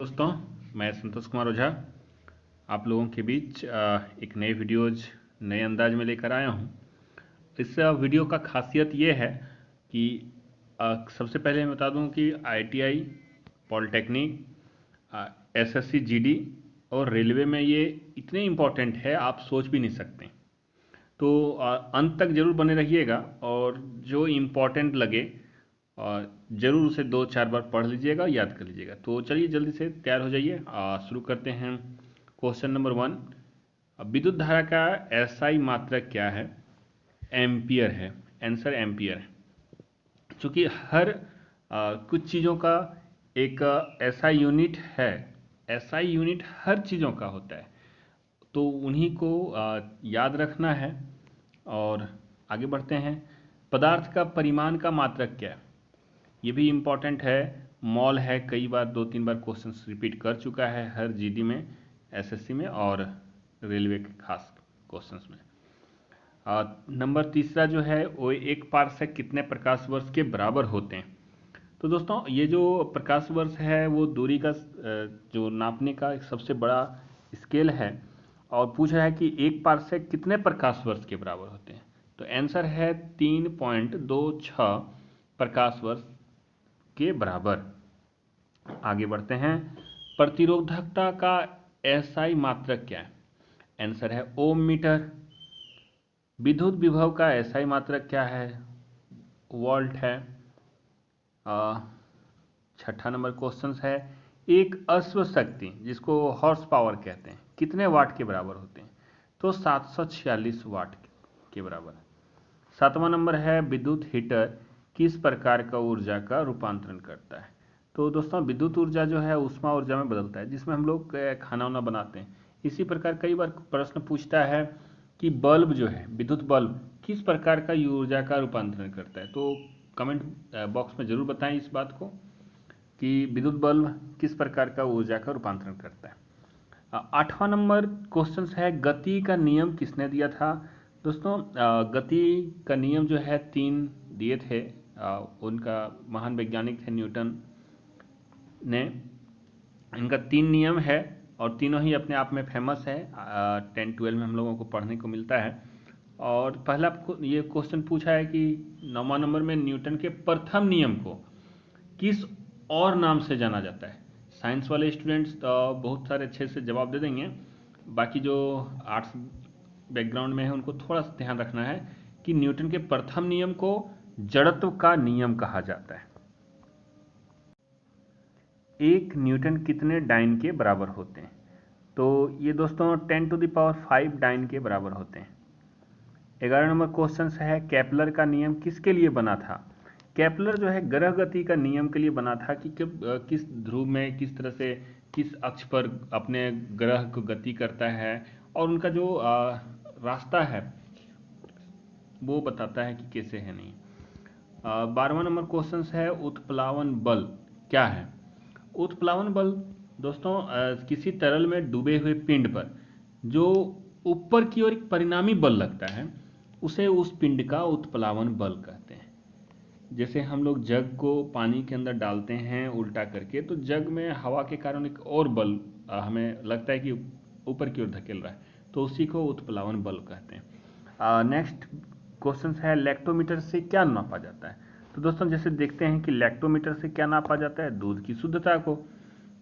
दोस्तों, मैं संतोष कुमार ओझा आप लोगों के बीच एक नए वीडियोज नए अंदाज में लेकर आया हूं। इस वीडियो का खासियत ये है कि सबसे पहले मैं बता दूं कि आईटीआई, पॉलिटेक्निक, एसएससी, जीडी और रेलवे में ये इतने इम्पोर्टेंट है आप सोच भी नहीं सकते। तो अंत तक जरूर बने रहिएगा और जो इम्पोर्टेंट लगे और ज़रूर उसे 2-4 बार पढ़ लीजिएगा, याद कर लीजिएगा। तो चलिए जल्दी से तैयार हो जाइए, शुरू करते हैं। क्वेश्चन नंबर 1, विद्युत धारा का एसआई मात्रक क्या है? एम्पियर है। आंसर एम्पियर है। चूँकि हर कुछ चीज़ों का एक एसआई यूनिट है। एसआई यूनिट हर चीज़ों का होता है, तो उन्हीं को याद रखना है। और आगे बढ़ते हैं। पदार्थ का परिमाण का मात्रक क्या है? ये भी इम्पॉर्टेंट है। मॉल है, कई बार 2-3 बार क्वेश्चन रिपीट कर चुका है हर जीडी में, एसएससी में और रेलवे के खास क्वेश्चंस में। नंबर तीसरा जो है वो एक पारसेक कितने प्रकाश वर्ष के बराबर होते हैं? तो दोस्तों ये जो प्रकाश वर्ष है वो दूरी का जो नापने का एक सबसे बड़ा स्केल है और पूछ रहा है कि एक पारसेक कितने प्रकाश वर्ष के बराबर होते हैं। तो आंसर है 3.26 प्रकाश वर्ष के बराबर। आगे बढ़ते हैं। प्रतिरोधकता का एसआई मात्रक क्या है? आंसर है ओम मीटर। विद्युत विभव का एसआई मात्रक क्या है? वोल्ट है। छठा नंबर क्वेश्चन है, एक अश्व शक्ति जिसको हॉर्स पावर कहते हैं कितने वाट के बराबर होते हैं? तो 746 वाट के बराबर। सातवां नंबर है, विद्युत हीटर किस प्रकार का ऊर्जा का रूपांतरण करता है? तो दोस्तों विद्युत ऊर्जा जो है ऊष्मा ऊर्जा में बदलता है, जिसमें हम लोग खाना वाना बनाते हैं। इसी प्रकार कई बार प्रश्न पूछता है कि बल्ब जो है, विद्युत बल्ब किस प्रकार का ऊर्जा का रूपांतरण करता है? तो कमेंट बॉक्स में जरूर बताएं इस बात को कि विद्युत बल्ब किस प्रकार का ऊर्जा का रूपांतरण करता है। आठवां नंबर क्वेश्चन है, गति का नियम किसने दिया था? दोस्तों गति का नियम जो है 3 दिए थे। उनका महान वैज्ञानिक थे न्यूटन ने। इनका 3 नियम है और तीनों ही अपने आप में फेमस है। 10-12 में हम लोगों को पढ़ने को मिलता है। और पहला ये क्वेश्चन पूछा है कि 9वां नंबर में न्यूटन के प्रथम नियम को किस और नाम से जाना जाता है? साइंस वाले स्टूडेंट्स बहुत सारे अच्छे से जवाब दे देंगे। बाकी जो आर्ट्स बैकग्राउंड में है उनको थोड़ा सा ध्यान रखना है कि न्यूटन के प्रथम नियम को जड़त्व का नियम कहा जाता है। एक न्यूटन कितने डाइन के बराबर होते हैं? तो ये दोस्तों 10⁵ डाइन के बराबर होते हैं। 11 नंबर क्वेश्चन है, केपलर का नियम किसके लिए बना था? केपलर जो है ग्रह गति का नियम के लिए बना था कि किस ध्रुव में किस तरह से किस अक्ष पर अपने ग्रह को गति करता है और उनका जो रास्ता है वो बताता है कि कैसे है। नहीं। 12वां नंबर क्वेश्चन है, उत्प्लावन बल क्या है? उत्प्लावन बल दोस्तों किसी तरल में डूबे हुए पिंड पर जो ऊपर की ओर एक परिणामी बल लगता है उसे उस पिंड का उत्प्लावन बल कहते हैं। जैसे हम लोग जग को पानी के अंदर डालते हैं उल्टा करके, तो जग में हवा के कारण एक और बल हमें लगता है कि ऊपर की ओर धकेल रहा है, तो उसी को उत्प्लावन बल कहते हैं। नेक्स्ट क्वेश्चन है, लैक्टोमीटर से क्या नापा जाता है? तो दोस्तों जैसे देखते हैं कि लैक्टोमीटर से क्या नापा जाता है? दूध की शुद्धता को।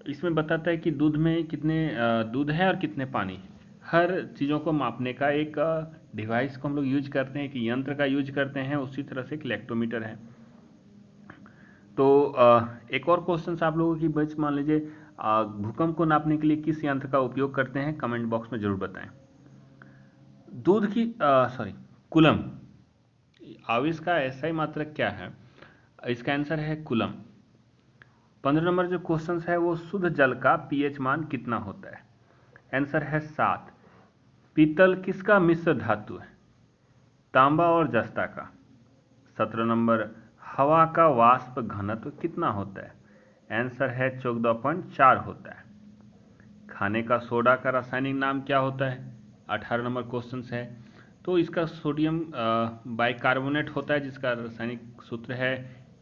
इसमें बताता है कि दूध में कितने दूध है और कितने पानी है। हर चीज़ों को मापने का एक डिवाइस को हम लोग यूज करते हैं, एक यंत्र का यूज करते हैं, उसी तरह से एक लैक्टोमीटर है। तो एक और क्वेश्चन आप लोगों की बच मान लीजिए, भूकंप को नापने के लिए किस यंत्र का उपयोग करते हैं? कमेंट बॉक्स में जरूर बताएं। दूध की कूलम आवेश का एसआई मात्रक क्या है? इसका आंसर है कूलम। 15 नंबर जो क्वेश्चन है वो शुद्ध जल का पीएच मान कितना होता है? आंसर है 7। पीतल किसका मिश्र धातु है? तांबा और जस्ता का। 17 नंबर, हवा का वाष्प घनत्व कितना होता है? आंसर है 14.4 होता है। खाने का सोडा का रासायनिक नाम क्या होता है? 18 नंबर क्वेश्चन है। तो इसका सोडियम बाइकार्बोनेट होता है जिसका रासायनिक सूत्र है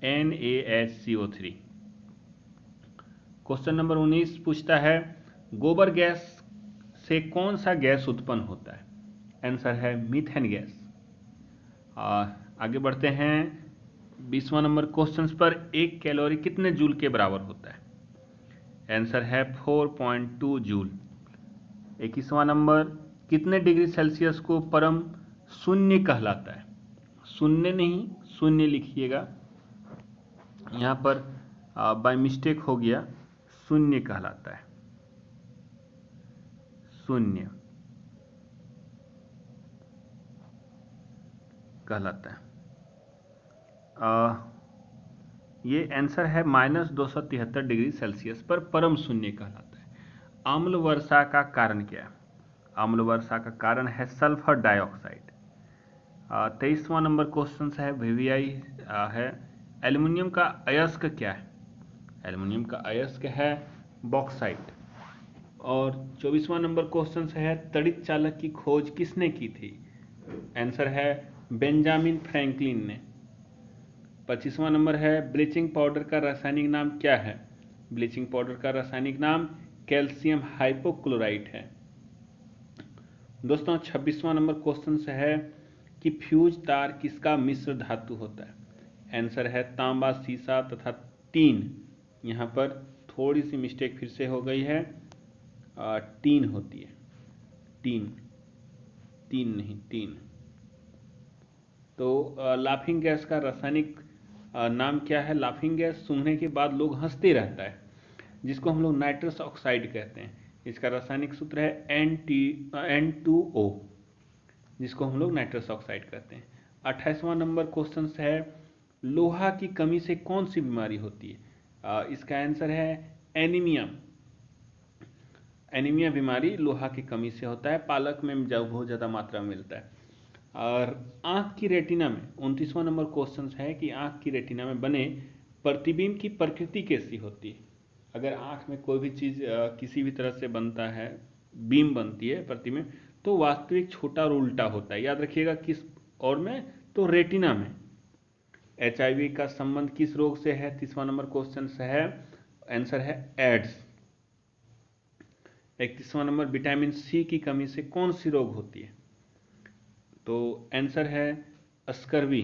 NaHCO3। क्वेश्चन नंबर 19 पूछता है गोबर गैस से कौन सा गैस उत्पन्न होता है? आंसर है मीथेन गैस। आगे बढ़ते हैं 20वां नंबर क्वेश्चन पर, एक कैलोरी कितने जूल के बराबर होता है? आंसर है 4.2 जूल। 21वां नंबर, कितने डिग्री सेल्सियस को परम शून्य कहलाता है? शून्य नहीं, शून्य लिखिएगा, यहाँ पर बाय मिस्टेक हो गया, शून्य कहलाता है, शून्य कहलाता है। ये आंसर है -273 डिग्री सेल्सियस पर परम शून्य कहलाता है। अम्ल वर्षा का कारण क्या है? अम्ल वर्षा का कारण है सल्फर डाइऑक्साइड। 23वां नंबर क्वेश्चन है वीवीआई है, एल्युमिनियम का अयस्क क्या है? एल्युमिनियम का अयस्क है बॉक्साइट। और 24वां नंबर क्वेश्चन है, तड़ित चालक की खोज किसने की थी? आंसर है बेंजामिन फ्रैंकलिन ने। 25वां नंबर है, ब्लीचिंग पाउडर का रासायनिक नाम क्या है? ब्लीचिंग पाउडर का रासायनिक नाम कैल्शियम हाइपोक्लोराइट है। दोस्तों 26वां नंबर क्वेश्चन है कि फ्यूज तार किसका मिश्र धातु होता है? आंसर है तांबा, सीसा तथा टीन। यहाँ पर थोड़ी सी मिस्टेक फिर से हो गई है, टीन होती है, टीन, तीन नहीं, टीन। तो लाफिंग गैस का रासायनिक नाम क्या है? लाफिंग गैस सूंघने के बाद लोग हंसते रहता है, जिसको हम लोग नाइट्रस ऑक्साइड कहते हैं। इसका रासायनिक सूत्र है N2O, जिसको हम लोग नाइट्रस ऑक्साइड कहते हैं। 28वां नंबर क्वेश्चन है, लोहा की कमी से कौन सी बीमारी होती है? इसका आंसर है एनीमिया। एनीमिया बीमारी लोहा की कमी से होता है, पालक में जब बहुत ज़्यादा मात्रा में मिलता है। और आँख की रेटिना में 29वां नंबर क्वेश्चन है कि आँख की रेटिना में बने प्रतिबिंब की प्रकृति कैसी होती है? अगर आँख में कोई भी चीज़ किसी भी तरह से बनता है, बीम बनती है, प्रतिबिंब, तो वास्तविक छोटा और उल्टा होता है। याद रखिएगा किस और में? तो रेटिना में। HIV का संबंध किस रोग से है? 30वां नंबर क्वेश्चन है, आंसर है एड्स। 31वां नंबर, विटामिन सी की कमी से कौन सी रोग होती है? तो आंसर है स्कर्वी।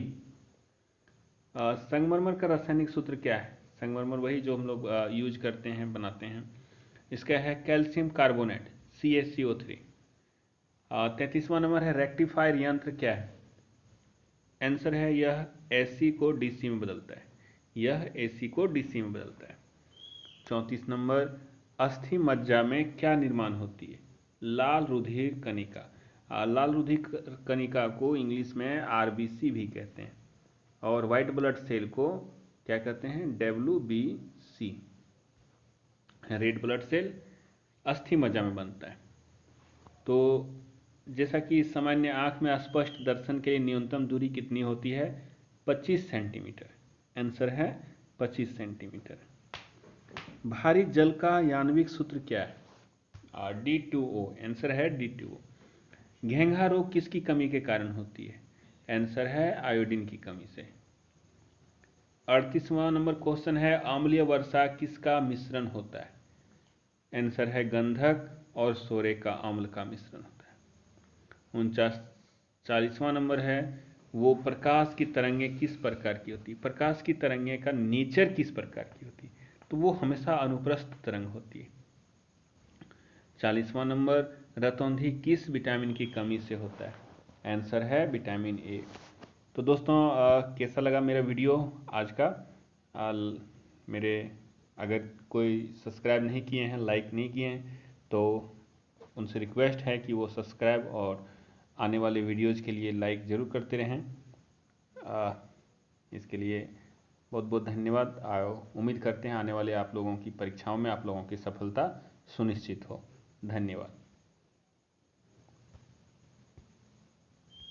संगमरमर का रासायनिक सूत्र क्या है? संगमरमर वही जो हम लोग यूज करते हैं, बनाते हैं। इसका है कैल्शियम कार्बोनेट, CaCO3। 33वां नंबर है, रेक्टिफायर यंत्र क्या है? आंसर है यह AC को DC में बदलता है, यह AC को DC में बदलता है। 34 नंबर, अस्थि मज्जा में क्या निर्माण होती है? लाल रुधिर कणिका। लाल रुधिर कणिका को इंग्लिश में RBC भी कहते हैं, और व्हाइट ब्लड सेल को क्या कहते हैं? WBC। रेड ब्लड सेल अस्थि मज्जा में बनता है। तो जैसा कि सामान्य आँख में स्पष्ट दर्शन के लिए न्यूनतम दूरी कितनी होती है? 25 सेंटीमीटर। आंसर है 25 सेंटीमीटर। भारी जल का यांत्रिक सूत्र क्या है? D2O। आंसर है D2O। घेंघा रोग किसकी कमी के कारण होती है? आंसर है आयोडीन की कमी से। 38वां नंबर क्वेश्चन है, अम्लीय वर्षा किसका मिश्रण होता है? आंसर है गंधक और सोरे का अम्ल का मिश्रण होता है। 40वां नंबर है, वो प्रकाश की तरंगें किस प्रकार की होती है? प्रकाश की तरंगें का नेचर किस प्रकार की होती है? तो वो हमेशा अनुप्रस्थ तरंग होती है। 40वां नंबर, रतौंधी किस विटामिन की कमी से होता है? आंसर है विटामिन A। तो दोस्तों कैसा लगा मेरा वीडियो आज का? मेरे अगर कोई सब्सक्राइब नहीं किए हैं, लाइक नहीं किए हैं, तो उनसे रिक्वेस्ट है कि वो सब्सक्राइब और आने वाले वीडियोज़ के लिए लाइक ज़रूर करते रहें। इसके लिए बहुत बहुत धन्यवाद। उम्मीद करते हैं आने वाले आप लोगों की परीक्षाओं में आप लोगों की सफलता सुनिश्चित हो। धन्यवाद।